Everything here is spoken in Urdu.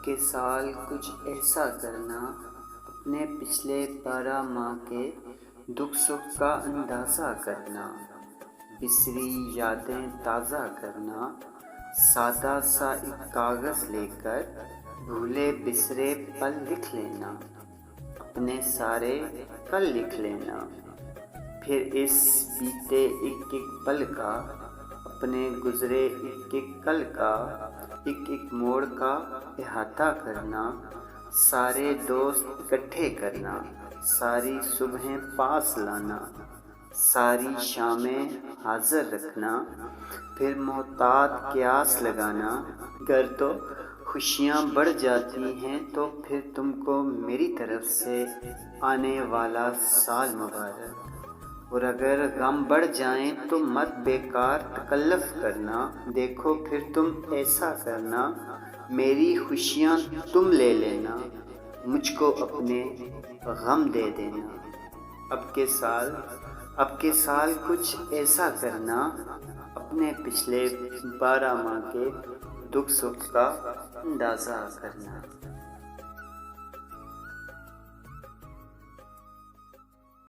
کے سال کچھ ایسا کرنا، اپنے پچھلے 12 ماہ کے دکھ سکھ کا اندازہ کرنا، بسری یادیں تازہ کرنا، سادہ سا ایک کاغذ لے کر بھولے بسرے پل لکھ لینا، اپنے سارے کل لکھ لینا، پھر اس بیتے ایک ایک پل کا، اپنے گزرے ایک ایک کل کا، ایک ایک موڑ کا احاطہ کرنا، سارے دوست اکٹھے کرنا، ساری صبحیں پاس لانا، ساری شامیں حاضر رکھنا، پھر محتاط قیاس لگانا، گر تو خوشیاں بڑھ جاتی ہیں تو پھر تم کو میری طرف سے آنے والا سال مبارک، اور اگر غم بڑھ جائیں تو مت بیکار تکلف کرنا، دیکھو پھر تم ایسا کرنا، میری خوشیاں تم لے لینا، مجھ کو اپنے غم دے دینا۔ اب کے سال کچھ ایسا کرنا، اپنے پچھلے 12 ماہ کے دکھ سکھ کا اندازہ کرنا۔